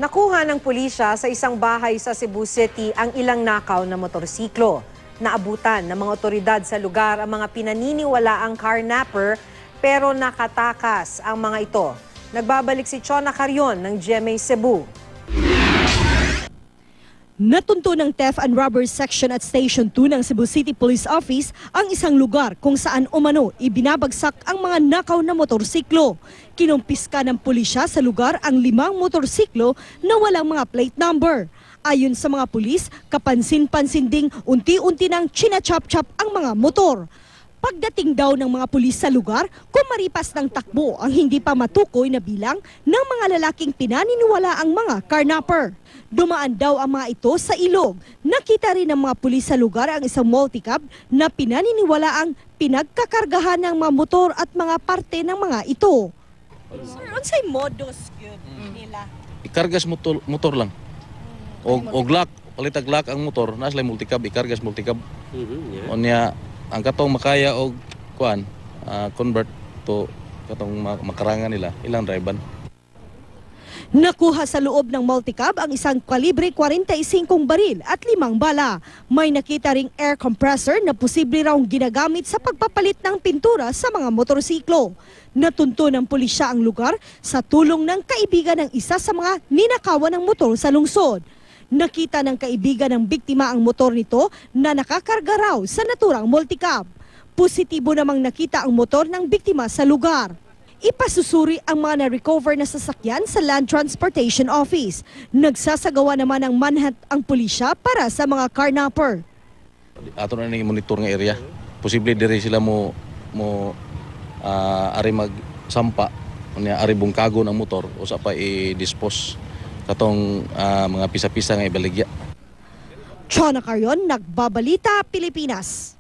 Nakuha ng pulisya sa isang bahay sa Cebu City ang ilang nakaw na motorsiklo. Naabutan ng mga otoridad sa lugar ang mga pinaniniwalaang carnapper pero nakatakas ang mga ito. Nagbabalik si Chona Carrion ng GMA Cebu. Natunto ng Theft and Robbery Section at Station 2 ng Cebu City Police Office ang isang lugar kung saan umano ibinabagsak ang mga nakaw na motorsiklo. Kinumpiska ng pulisya sa lugar ang 5 motorsiklo na walang mga plate number. Ayon sa mga pulis, kapansin-pansin ding unti-unti nang china-chop-chop ang mga motor. Pagdating daw ng mga pulis sa lugar, kumaripas ng takbo ang hindi pa matukoy na bilang ng mga lalaking pinaniniwala ang mga carnapper. Dumaan daw ang mga ito sa ilog. Nakita rin ng mga pulis sa lugar ang isang multicab na pinaniniwala ang pinagkakargahan ng mga motor at mga parte ng mga ito. Sir, unsay modus yun nila? Ikargas motor lang. O glock, palitag glock ang motor, nasa lang multicab, ikargas multicab. Onya ang katong makaya og kuan convert to katong makarangan nila ilang driban. Nakuha sa loob ng multicab ang isang kalibre 45 baril at 5 bala. May nakita ring air compressor na posible raw ginagamit sa pagpapalit ng pintura sa mga motorsiklo. Natunto ng pulisya ang lugar sa tulong ng kaibigan ng isa sa mga ninakawan ng motor sa lungsod. Nakita ng kaibigan ng biktima ang motor nito na nakakarga raw sa naturang multicab. Positibo namang nakita ang motor ng biktima sa lugar. Ipasusuri ang mga na-recover na sasakyan sa Land Transportation Office. Nagsasagawa naman ng manhunt ang pulisya para sa mga carnapper. Ato na ning monitor nga area. Posible diri sila mo ari magsampa, ari bungkago ng motor o sa pa i-dispose katong mga pisa-pisa nga ibaligya. Chona Carrion, Nagbabalita, Pilipinas.